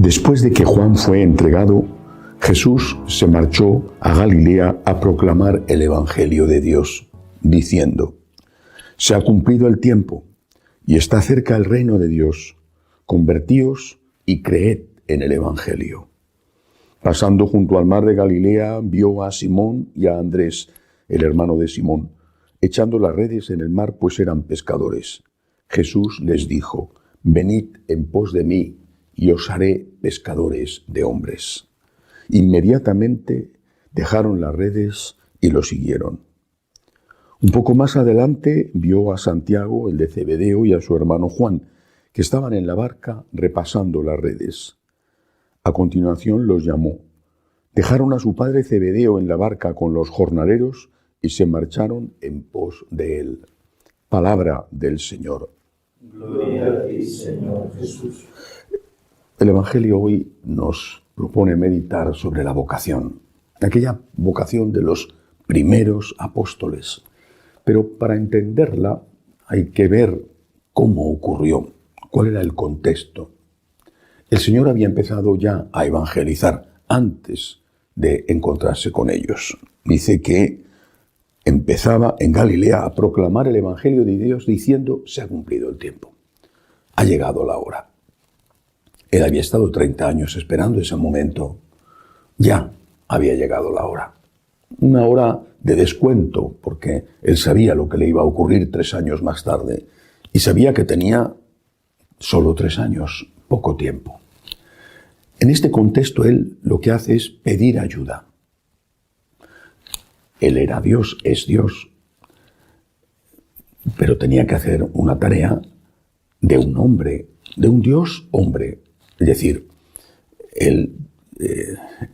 Después de que Juan fue entregado, Jesús se marchó a Galilea a proclamar el Evangelio de Dios, diciendo: «Se ha cumplido el tiempo y está cerca el reino de Dios. Convertíos y creed en el Evangelio». Pasando junto al mar de Galilea, vio a Simón y a Andrés, el hermano de Simón, echando las redes en el mar, pues eran pescadores. Jesús les dijo: «Venid en pos de mí, y os haré pescadores de hombres». Inmediatamente dejaron las redes y lo siguieron. Un poco más adelante vio a Santiago, el de Zebedeo, y a su hermano Juan, que estaban en la barca repasando las redes. A continuación los llamó. Dejaron a su padre Zebedeo en la barca con los jornaleros y se marcharon en pos de él. Palabra del Señor. Gloria a ti, Señor Jesús. El Evangelio hoy nos propone meditar sobre la vocación, aquella vocación de los primeros apóstoles. Pero para entenderla hay que ver cómo ocurrió, cuál era el contexto. El Señor había empezado ya a evangelizar antes de encontrarse con ellos. Dice que empezaba en Galilea a proclamar el Evangelio de Dios diciendo: «Se ha cumplido el tiempo, ha llegado la hora». Él había estado 30 años esperando ese momento. Ya había llegado la hora. Una hora de descuento, porque él sabía lo que le iba a ocurrir 3 años más tarde. Y sabía que tenía solo 3 años, poco tiempo. En este contexto, él lo que hace es pedir ayuda. Él era Dios, es Dios, pero tenía que hacer una tarea de un hombre, de un Dios hombre. Es decir, él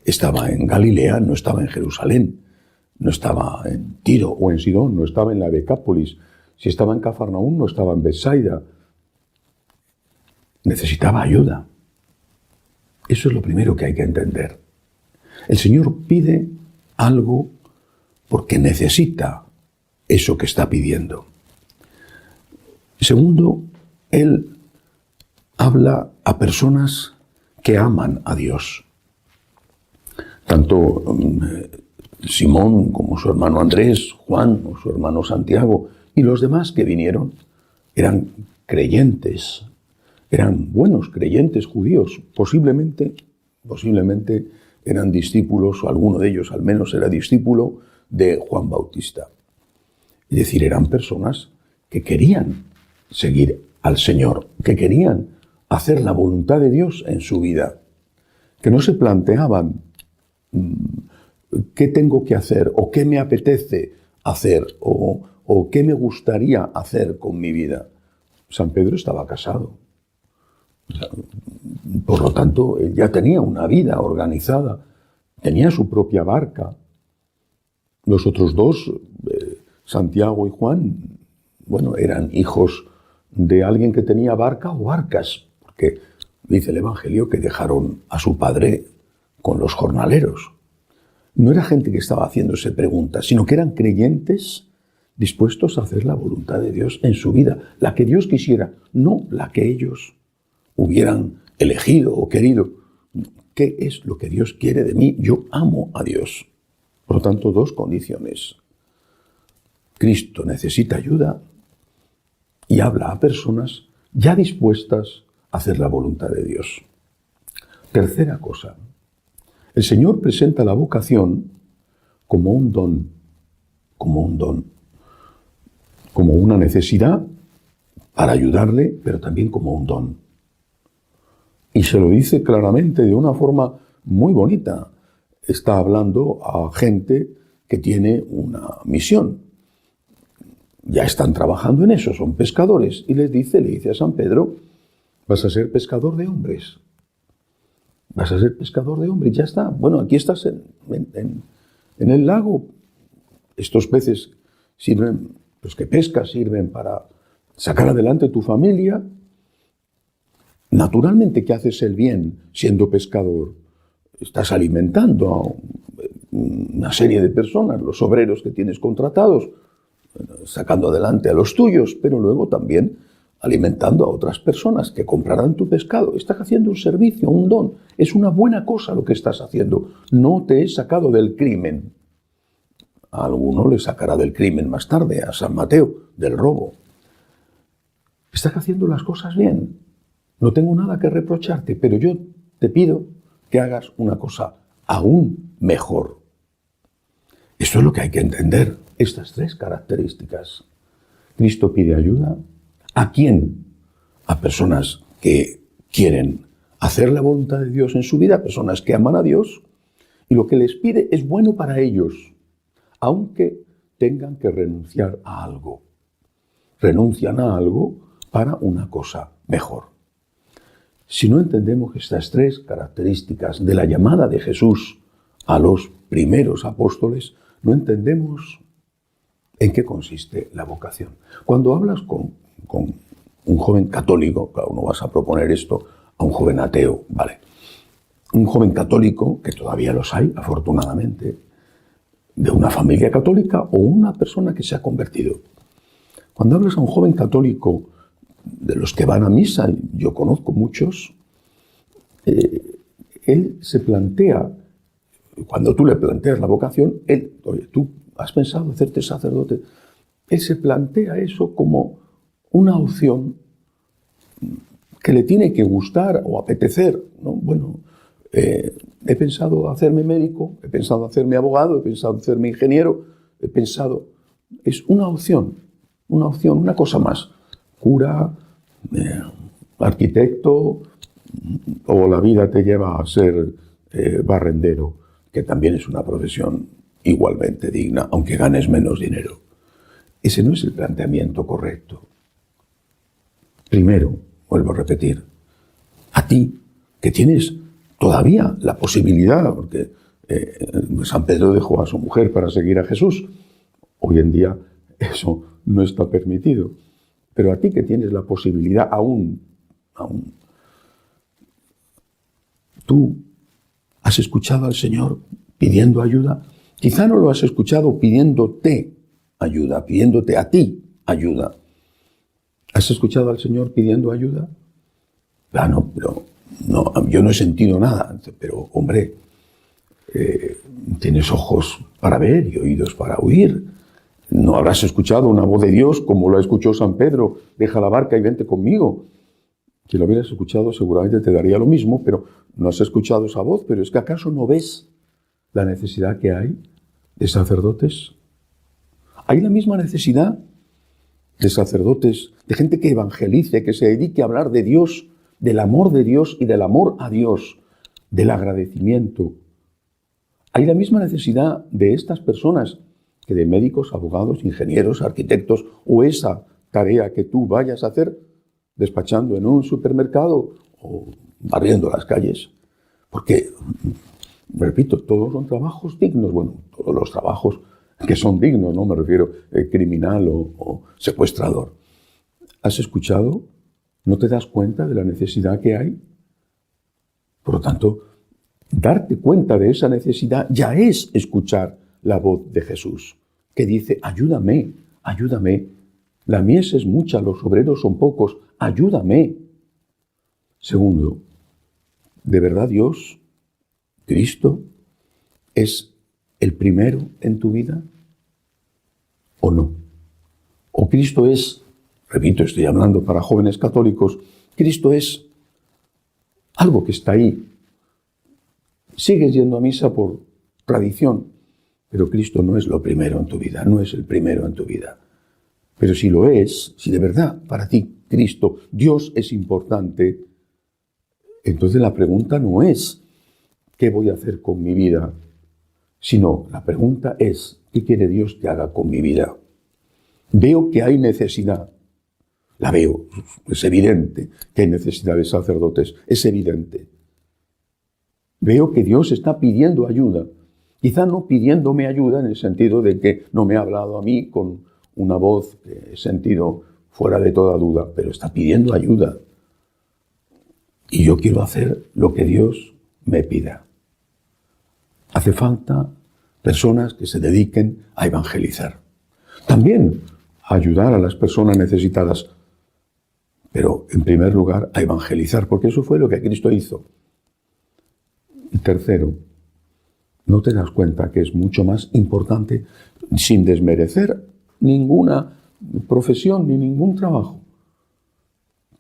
estaba en Galilea, no estaba en Jerusalén, no estaba en Tiro o en Sidón, no estaba en la Decápolis. Si estaba en Cafarnaúm, no estaba en Betsaida. Necesitaba ayuda. Eso es lo primero que hay que entender. El Señor pide algo porque necesita eso que está pidiendo. Segundo, Él habla a personas que aman a Dios. Tanto Simón como su hermano Andrés, Juan o su hermano Santiago y los demás que vinieron eran creyentes, eran buenos creyentes judíos, posiblemente eran discípulos, o alguno de ellos al menos era discípulo de Juan Bautista. Es decir, eran personas que querían seguir al Señor, que querían hacer la voluntad de Dios en su vida, que no se planteaban qué tengo que hacer o qué me apetece hacer o qué me gustaría hacer con mi vida. San Pedro estaba casado. Por lo tanto, él ya tenía una vida organizada, tenía su propia barca. Los otros dos, Santiago y Juan, eran hijos de alguien que tenía barca o barcas, porque dice el Evangelio que dejaron a su padre con los jornaleros. No era gente que estaba haciéndose preguntas, sino que eran creyentes dispuestos a hacer la voluntad de Dios en su vida, la que Dios quisiera, no la que ellos hubieran elegido o querido. ¿Qué es lo que Dios quiere de mí? Yo amo a Dios. Por lo tanto, 2 condiciones. Cristo necesita ayuda y habla a personas ya dispuestas a hacer la voluntad de Dios. Tercera cosa. El Señor presenta la vocación como un don, como una necesidad para ayudarle, pero también como un don. Y se lo dice claramente de una forma muy bonita. Está hablando a gente que tiene una misión. Ya están trabajando en eso, son pescadores. Y le dice a San Pedro: vas a ser pescador de hombres. Vas a ser pescador de hombres, ya está. Bueno, aquí estás en el lago. Estos peces sirven, los que pescas sirven para sacar adelante tu familia. Naturalmente que haces el bien siendo pescador. Estás alimentando a una serie de personas, los obreros que tienes contratados, sacando adelante a los tuyos, pero luego también alimentando a otras personas que comprarán tu pescado. Estás haciendo un servicio, un don. Es una buena cosa lo que estás haciendo. No te he sacado del crimen. A alguno le sacará del crimen más tarde, a San Mateo, del robo. Estás haciendo las cosas bien. No tengo nada que reprocharte, pero yo te pido que hagas una cosa aún mejor. Eso es lo que hay que entender, estas tres características. Cristo pide ayuda. ¿A quién? A personas que quieren hacer la voluntad de Dios en su vida, personas que aman a Dios, y lo que les pide es bueno para ellos, aunque tengan que renunciar a algo. Renuncian a algo para una cosa mejor. Si no entendemos estas tres características de la llamada de Jesús a los primeros apóstoles, no entendemos en qué consiste la vocación. Cuando hablas con un joven católico, claro, no vas a proponer esto a un joven ateo, ¿vale? Un joven católico, que todavía los hay, afortunadamente, de una familia católica o una persona que se ha convertido. Cuando hablas a un joven católico, de los que van a misa, yo conozco muchos, él se plantea, cuando tú le planteas la vocación, oye, ¿tú has pensado hacerte sacerdote? Él se plantea eso como una opción que le tiene que gustar o apetecer, ¿no? Bueno, he pensado hacerme médico, he pensado hacerme abogado, he pensado hacerme ingeniero, es una opción, una cosa más. Cura, arquitecto, o la vida te lleva a ser barrendero, que también es una profesión igualmente digna, aunque ganes menos dinero. Ese no es el planteamiento correcto. Primero, vuelvo a repetir, a ti, que tienes todavía la posibilidad, porque San Pedro dejó a su mujer para seguir a Jesús. Hoy en día eso no está permitido. Pero a ti que tienes la posibilidad aún, tú has escuchado al Señor pidiendo ayuda. Quizá no lo has escuchado pidiéndote ayuda, pidiéndote a ti ayuda. ¿Has escuchado al Señor pidiendo ayuda? Ah, no, pero no, yo no he sentido nada. Pero, hombre, tienes ojos para ver y oídos para oír. No habrás escuchado una voz de Dios como lo escuchó San Pedro, deja la barca y vente conmigo. Si lo hubieras escuchado seguramente te daría lo mismo, pero no has escuchado esa voz. Pero es que ¿acaso no ves la necesidad que hay de sacerdotes? Hay la misma necesidad de sacerdotes, de gente que evangelice, que se dedique a hablar de Dios, del amor de Dios y del amor a Dios, del agradecimiento. Hay la misma necesidad de estas personas que de médicos, abogados, ingenieros, arquitectos, o esa tarea que tú vayas a hacer despachando en un supermercado o barriendo las calles. Porque, repito, todos son trabajos dignos. Bueno, todos los trabajos que son dignos, no me refiero criminal o secuestrador. ¿Has escuchado? ¿No te das cuenta de la necesidad que hay? Por lo tanto, darte cuenta de esa necesidad ya es escuchar la voz de Jesús, que dice, ayúdame, ayúdame. La mies es mucha, los obreros son pocos, ayúdame. Segundo, ¿de verdad Dios, Cristo, es el primero en tu vida o no? ¿O Cristo es, repito, estoy hablando para jóvenes católicos, Cristo es algo que está ahí? Sigues yendo a misa por tradición, pero Cristo no es lo primero en tu vida, no es el primero en tu vida. Pero si lo es, si de verdad para ti Cristo, Dios es importante, entonces la pregunta no es ¿qué voy a hacer con mi vida? Sino la pregunta es ¿qué quiere Dios que haga con mi vida? Veo que hay necesidad, la veo, es evidente que hay necesidad de sacerdotes, es evidente. Veo que Dios está pidiendo ayuda. Quizá no pidiéndome ayuda en el sentido de que no me ha hablado a mí con una voz que he sentido fuera de toda duda, pero está pidiendo ayuda. Y yo quiero hacer lo que Dios me pida. Hace falta personas que se dediquen a evangelizar. También a ayudar a las personas necesitadas. pero en primer lugar a evangelizar, porque eso fue lo que Cristo hizo. Y tercero, ¿no te das cuenta que es mucho más importante, sin desmerecer ninguna profesión ni ningún trabajo,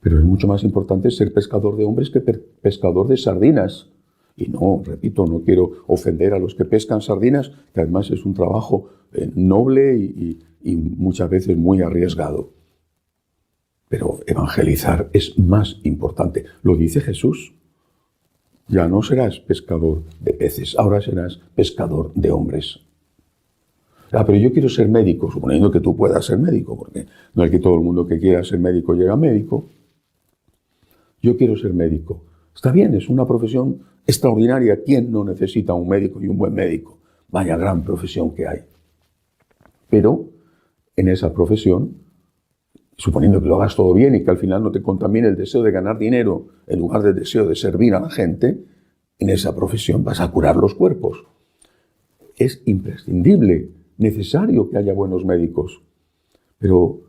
pero es mucho más importante ser pescador de hombres que pescador de sardinas? Y no, repito, no quiero ofender a los que pescan sardinas, que además es un trabajo noble y muchas veces muy arriesgado. Pero evangelizar es más importante. Lo dice Jesús. Ya no serás pescador de peces, ahora serás pescador de hombres. Pero yo quiero ser médico, suponiendo que tú puedas ser médico, porque no es que todo el mundo que quiera ser médico llega a médico. Yo quiero ser médico. Está bien, es una profesión extraordinaria. ¿Quién no necesita un médico y un buen médico? Vaya gran profesión que hay. Pero en esa profesión, suponiendo que lo hagas todo bien y que al final no te contamine el deseo de ganar dinero en lugar del deseo de servir a la gente, en esa profesión vas a curar los cuerpos. Es imprescindible, necesario que haya buenos médicos. Pero,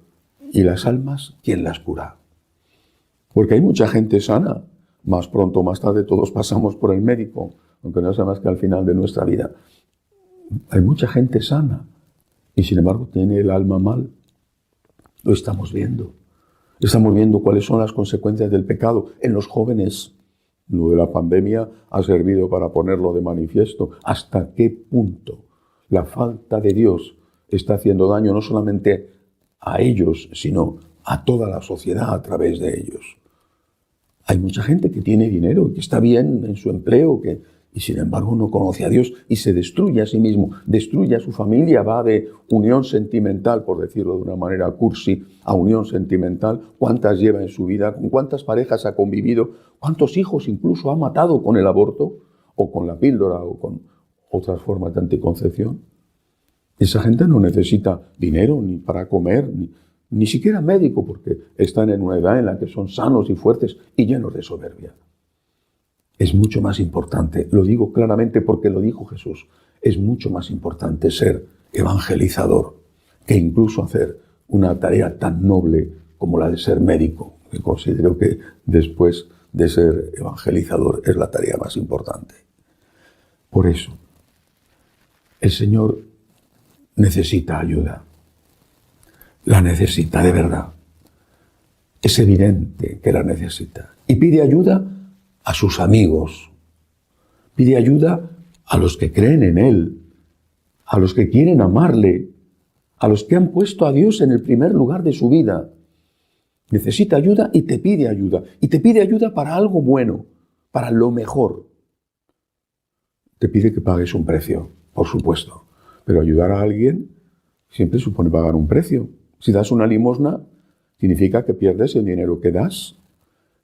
¿y las almas? ¿Quién las cura? Porque hay mucha gente sana. Más pronto o más tarde todos pasamos por el médico, aunque no sea más que al final de nuestra vida. Hay mucha gente sana y sin embargo tiene el alma mal. Lo estamos viendo. Estamos viendo cuáles son las consecuencias del pecado en los jóvenes. Lo de la pandemia ha servido para ponerlo de manifiesto. ¿Hasta qué punto la falta de Dios está haciendo daño no solamente a ellos, sino a toda la sociedad a través de ellos? Hay mucha gente que tiene dinero y que está bien en su empleo, y sin embargo no conoce a Dios y se destruye a sí mismo, destruye a su familia, va de unión sentimental, por decirlo de una manera cursi, a unión sentimental. ¿Cuántas lleva en su vida? ¿Con cuántas parejas ha convivido? ¿Cuántos hijos incluso ha matado con el aborto o con la píldora o con otras formas de anticoncepción? Esa gente no necesita dinero ni para comer, ni siquiera médico, porque están en una edad en la que son sanos y fuertes y llenos de soberbia. Es mucho más importante, lo digo claramente porque lo dijo Jesús, es mucho más importante ser evangelizador que incluso hacer una tarea tan noble como la de ser médico, que considero que después de ser evangelizador es la tarea más importante. Por eso, el Señor necesita ayuda. La necesita de verdad. Es evidente que la necesita. Y pide ayuda a sus amigos. Pide ayuda a los que creen en Él, a los que quieren amarle, a los que han puesto a Dios en el primer lugar de su vida. Necesita ayuda y te pide ayuda. Y te pide ayuda para algo bueno, para lo mejor. Te pide que pagues un precio, por supuesto. Pero ayudar a alguien siempre supone pagar un precio. Si das una limosna, significa que pierdes el dinero que das.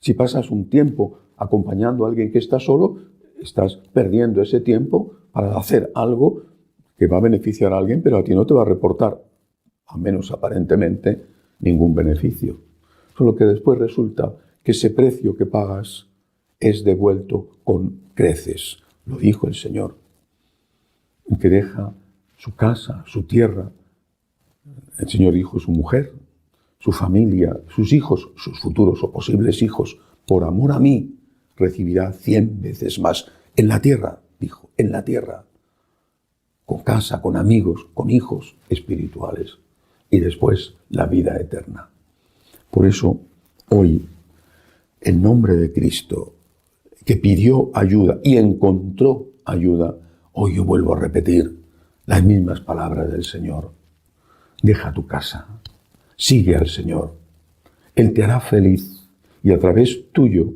Si pasas un tiempo acompañando a alguien que está solo, estás perdiendo ese tiempo para hacer algo que va a beneficiar a alguien, pero a ti no te va a reportar, a menos aparentemente, ningún beneficio. Solo que después resulta que ese precio que pagas es devuelto con creces. Lo dijo el Señor. Que deja su casa, su tierra. El Señor dijo su mujer, su familia, sus hijos, sus futuros o posibles hijos, por amor a mí, recibirá 100 veces más. En la tierra, dijo, en la tierra. Con casa, con amigos, con hijos espirituales. Y después la vida eterna. Por eso, hoy, en nombre de Cristo, que pidió ayuda y encontró ayuda, hoy yo vuelvo a repetir las mismas palabras del Señor. Deja tu casa, sigue al Señor. Él te hará feliz y a través tuyo,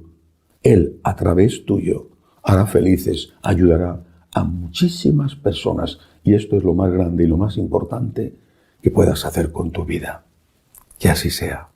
Él a través tuyo hará felices, ayudará a muchísimas personas. Y esto es lo más grande y lo más importante que puedas hacer con tu vida. Que así sea.